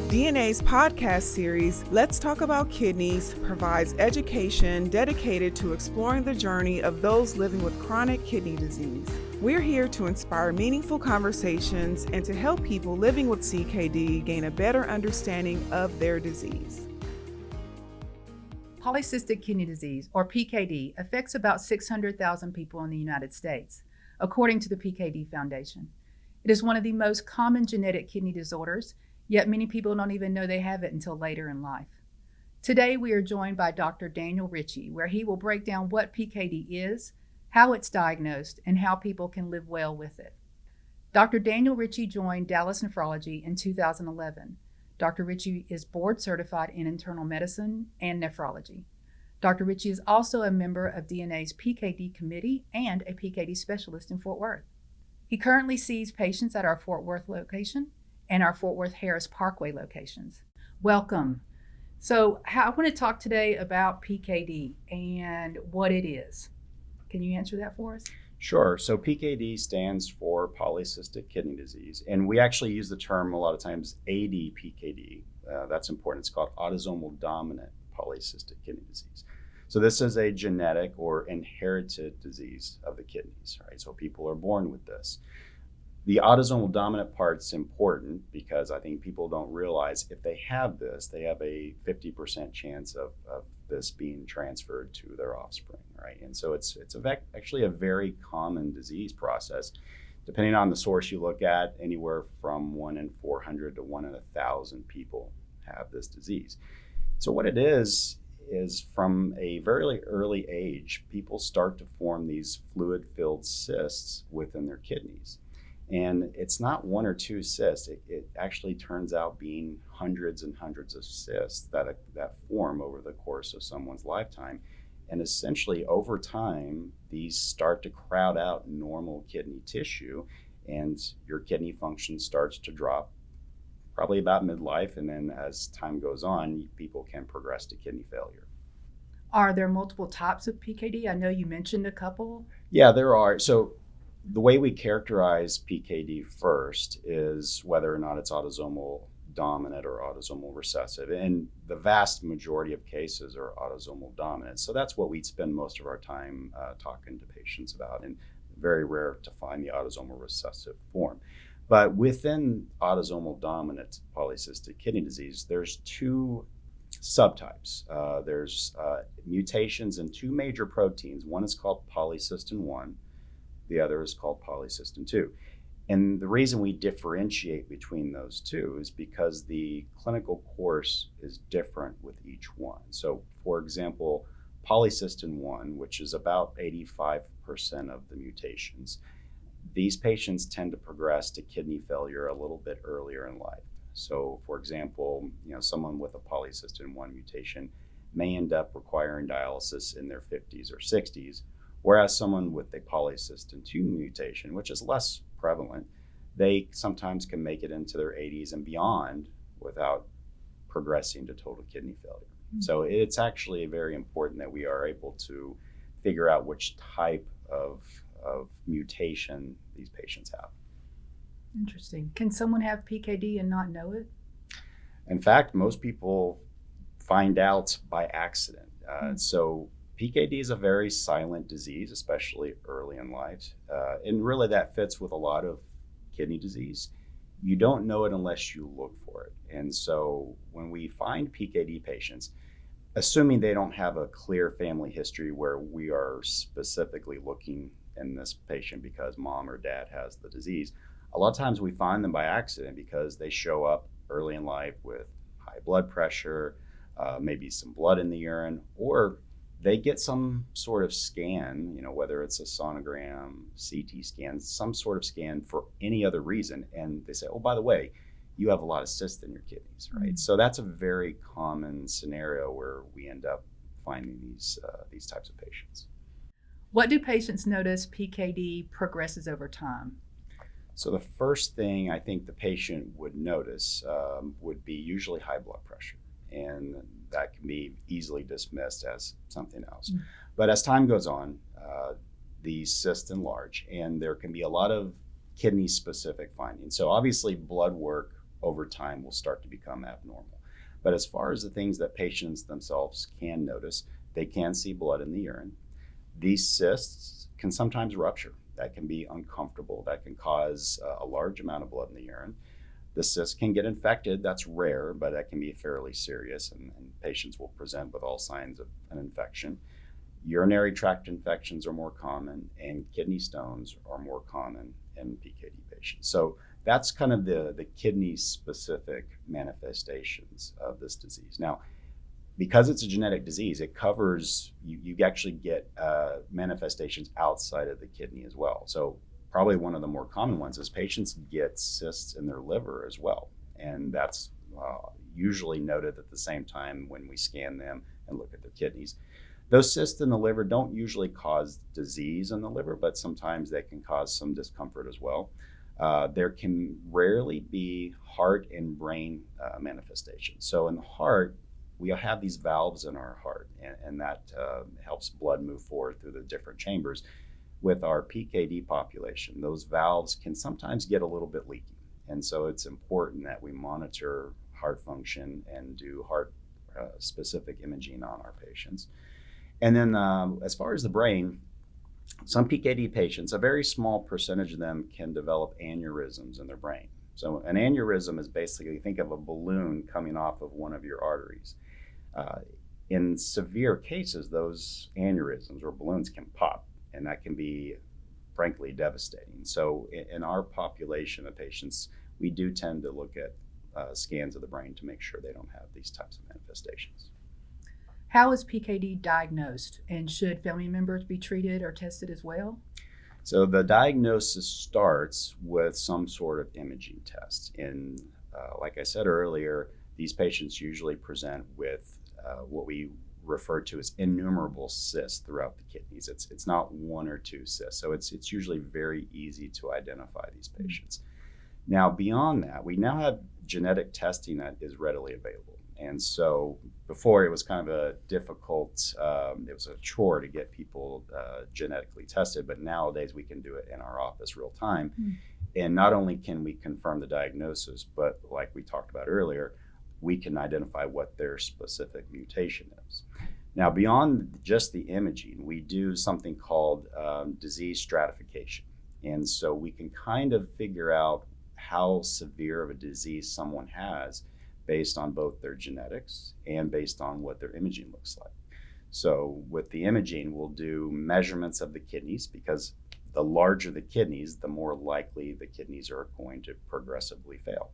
DNA's podcast series, Let's Talk About Kidneys, provides education dedicated to exploring the journey of those living with chronic kidney disease. We're here to inspire meaningful conversations and to help people living with CKD gain a better understanding of their disease. Polycystic Kidney Disease, or PKD, affects about 600,000 people in the United States, according to the PKD Foundation. It is one of the most common genetic kidney disorders, yet many people don't even know they have it until later in life. Today, we are joined by Dr. Daniel Ritchie, where he will break down what PKD is, how it's diagnosed, and how people can live well with it. Dr. Daniel Ritchie joined Dallas Nephrology in 2011. Dr. Ritchie is board certified in internal medicine and nephrology. Dr. Ritchie is also a member of DNA's PKD committee and a PKD specialist in Fort Worth. He currently sees patients at our Fort Worth location and our Fort Worth Harris Parkway locations. Welcome. So I want to talk today about PKD and what it is. Can you answer that for us? Sure. So PKD stands for Polycystic Kidney Disease, and we actually use the term a lot of times ADPKD. That's important. It's called autosomal dominant polycystic kidney disease. So this is a genetic or inherited disease of the kidneys, right? So people are born with this. The autosomal dominant part's important because I think people don't realize if they have this, they have a 50% chance of this being transferred to their offspring, right? And so it's actually a very common disease process. Depending on the source you look at, anywhere from 1 in 400 to 1 in 1,000 people have this disease. So what it is from a very early age, people start to form these fluid-filled cysts within their kidneys. And it's not 1 or 2 cysts. It actually turns out being hundreds and hundreds of cysts that form over the course of someone's lifetime. And essentially, over time, these start to crowd out normal kidney tissue, and your kidney function starts to drop probably about midlife. And then as time goes on, people can progress to kidney failure. Are there multiple types of PKD? I know you mentioned a couple. Yeah, there are. So the way we characterize PKD first is whether or not it's autosomal dominant or autosomal recessive. And the vast majority of cases are autosomal dominant. So that's what we spend most of our time talking to patients about, and very rare to find the autosomal recessive form. But within autosomal dominant polycystic kidney disease, there's 2 subtypes. There's mutations in 2 major proteins. One is called polycystin 1. The other is called polycystin 2. And the reason we differentiate between those 2 is because the clinical course is different with each one. So, for example, polycystin 1, which is about 85% of the mutations, these patients tend to progress to kidney failure a little bit earlier in life. So, for example, someone with a polycystin 1 mutation may end up requiring dialysis in their 50s or 60s, whereas someone with a polycystin 2 mutation, which is less prevalent, they sometimes can make it into their 80s and beyond without progressing to total kidney failure. Mm-hmm. So it's actually very important that we are able to figure out which type of mutation these patients have. Interesting. Can someone have PKD and not know it? In fact, most people find out by accident. So PKD is a very silent disease, especially early in life. And really that fits with a lot of kidney disease. You don't know it unless you look for it. And so when we find PKD patients, assuming they don't have a clear family history where we are specifically looking in this patient because mom or dad has the disease, a lot of times we find them by accident because they show up early in life with high blood pressure, maybe some blood in the urine, or they get some sort of scan, whether it's a sonogram, CT scan, some sort of scan for any other reason. And they say, oh, by the way, you have a lot of cysts in your kidneys, right? Mm-hmm. So that's a very common scenario where we end up finding these types of patients. What do patients notice PKD progresses over time? So the first thing I think the patient would notice would be usually high blood pressure. And that can be easily dismissed as something else. Mm-hmm. But as time goes on, these cysts enlarge, and there can be a lot of kidney-specific findings. So obviously blood work over time will start to become abnormal. But as far as the things that patients themselves can notice, they can see blood in the urine. These cysts can sometimes rupture. That can be uncomfortable. That can cause a large amount of blood in the urine. The cyst can get infected. That's rare, but that can be fairly serious, and patients will present with all signs of an infection. Urinary tract infections are more common, and kidney stones are more common in PKD patients. So that's kind of the kidney-specific manifestations of this disease. Now, because it's a genetic disease, it covers, you actually get manifestations outside of the kidney as well. So probably one of the more common ones is patients get cysts in their liver as well. And that's usually noted at the same time when we scan them and look at their kidneys. Those cysts in the liver don't usually cause disease in the liver, but sometimes they can cause some discomfort as well. There can rarely be heart and brain manifestations. So in the heart, we have these valves in our heart, and that helps blood move forward through the different chambers. With our PKD population, those valves can sometimes get a little bit leaky. And so it's important that we monitor heart function and do heart specific imaging on our patients. And then as far as the brain, some PKD patients, a very small percentage of them can develop aneurysms in their brain. So an aneurysm is basically, think of a balloon coming off of one of your arteries. In severe cases, those aneurysms or balloons can pop, and that can be frankly devastating. So in our population of patients, we do tend to look at scans of the brain to make sure they don't have these types of manifestations. How is PKD diagnosed, and should family members be treated or tested as well? So the diagnosis starts with some sort of imaging test. And like I said earlier, these patients usually present with what we refer to as innumerable cysts throughout the kidneys. It's not one or two cysts. So it's usually very easy to identify these patients. Now, beyond that, we now have genetic testing that is readily available. And so before, it was kind of a difficult, it was a chore to get people genetically tested, but nowadays we can do it in our office real time. And not only can we confirm the diagnosis, but like we talked about earlier, we can identify what their specific mutation is. Now, beyond just the imaging, we do something called disease stratification. And so we can kind of figure out how severe of a disease someone has based on both their genetics and based on what their imaging looks like. So with the imaging, we'll do measurements of the kidneys, because the larger the kidneys, the more likely the kidneys are going to progressively fail.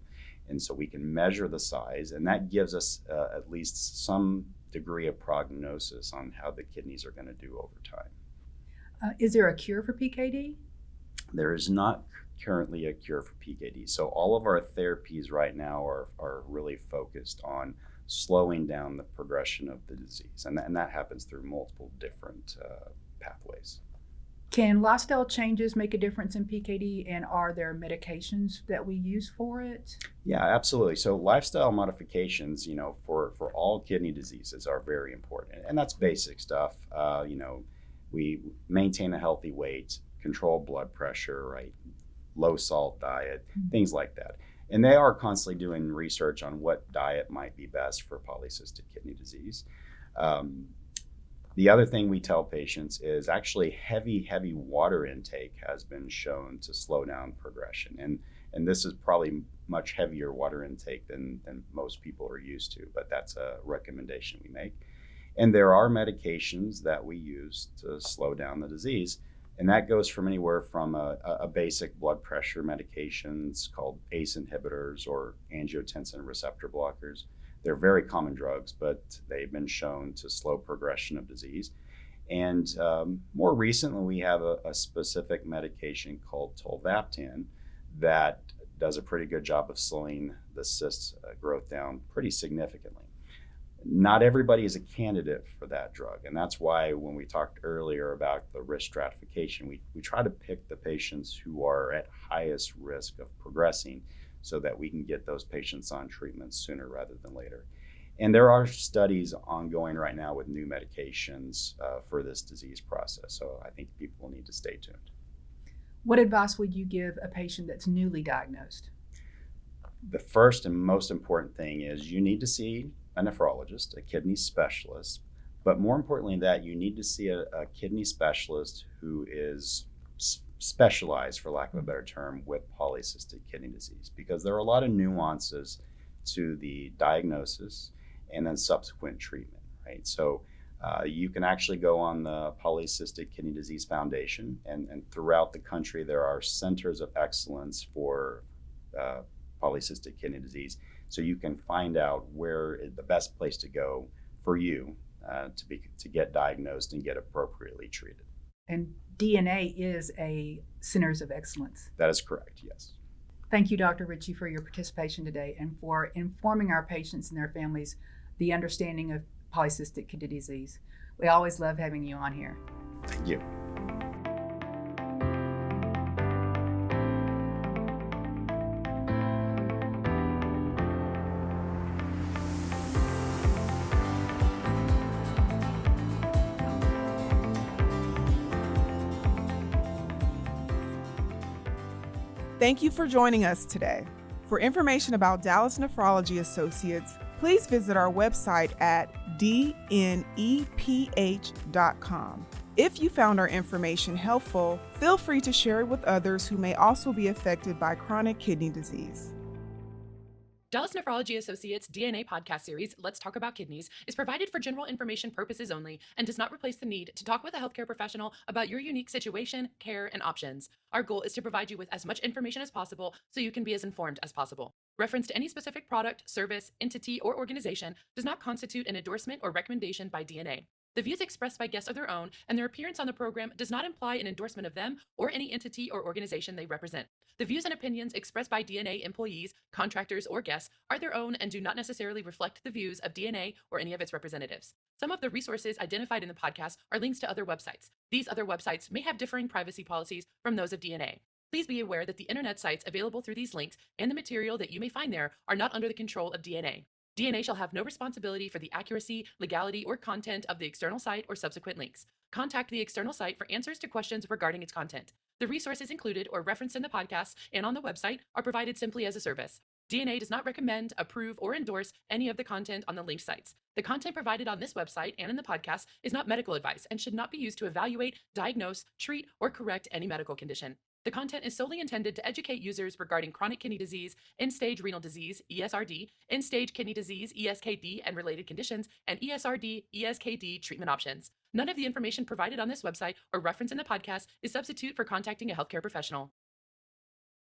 And so we can measure the size, and that gives us at least some degree of prognosis on how the kidneys are going to do over time. Is there a cure for PKD? There is not currently a cure for PKD. So all of our therapies right now are really focused on slowing down the progression of the disease. And that happens through multiple different pathways. Can lifestyle changes make a difference in PKD, and are there medications that we use for it? Yeah, absolutely. So lifestyle modifications, for all kidney diseases are very important. And that's basic stuff. We maintain a healthy weight, control blood pressure, right? Low salt diet, things like that. And they are constantly doing research on what diet might be best for polycystic kidney disease. The other thing we tell patients is actually heavy water intake has been shown to slow down progression. And this is probably much heavier water intake than most people are used to, but that's a recommendation we make. And there are medications that we use to slow down the disease. And that goes from anywhere from a basic blood pressure medications called ACE inhibitors or angiotensin receptor blockers. They're very common drugs, but they've been shown to slow progression of disease. And more recently, we have a specific medication called tolvaptan that does a pretty good job of slowing the cyst growth down pretty significantly. Not everybody is a candidate for that drug. And that's why when we talked earlier about the risk stratification, we try to pick the patients who are at highest risk of progressing so that we can get those patients on treatment sooner rather than later. And there are studies ongoing right now with new medications for this disease process. So I think people need to stay tuned. What advice would you give a patient that's newly diagnosed? The first and most important thing is you need to see a nephrologist, a kidney specialist, but more importantly than that, you need to see a kidney specialist who is specialized, for lack of a better term, with polycystic kidney disease, because there are a lot of nuances to the diagnosis and then subsequent treatment, right? So you can actually go on the Polycystic Kidney Disease Foundation, and throughout the country there are centers of excellence for polycystic kidney disease. So you can find out where is the best place to go for you to get diagnosed and get appropriately treated. And DNA is a Centers of Excellence. That is correct, yes. Thank you, Dr. Ritchie, for your participation today and for informing our patients and their families the understanding of polycystic kidney disease. We always love having you on here. Thank you. Thank you for joining us today. For information about Dallas Nephrology Associates, please visit our website at dneph.com. If you found our information helpful, feel free to share it with others who may also be affected by chronic kidney disease. Dallas Nephrology Associates' DNA podcast series, Let's Talk About Kidneys, is provided for general information purposes only and does not replace the need to talk with a healthcare professional about your unique situation, care, and options. Our goal is to provide you with as much information as possible so you can be as informed as possible. Reference to any specific product, service, entity, or organization does not constitute an endorsement or recommendation by DNA. The views expressed by guests are their own, and their appearance on the program does not imply an endorsement of them or any entity or organization they represent. The views and opinions expressed by DNA employees, contractors, or guests are their own and do not necessarily reflect the views of DNA or any of its representatives. Some of the resources identified in the podcast are links to other websites. These other websites may have differing privacy policies from those of DNA. Please be aware that the internet sites available through these links and the material that you may find there are not under the control of DNA. DNA shall have no responsibility for the accuracy, legality, or content of the external site or subsequent links. Contact the external site for answers to questions regarding its content. The resources included or referenced in the podcast and on the website are provided simply as a service. DNA does not recommend, approve, or endorse any of the content on the linked sites. The content provided on this website and in the podcast is not medical advice and should not be used to evaluate, diagnose, treat, or correct any medical condition. The content is solely intended to educate users regarding chronic kidney disease, end-stage renal disease, ESRD, end-stage kidney disease, ESKD, and related conditions, and ESRD, ESKD treatment options. None of the information provided on this website or referenced in the podcast is substitute for contacting a healthcare professional.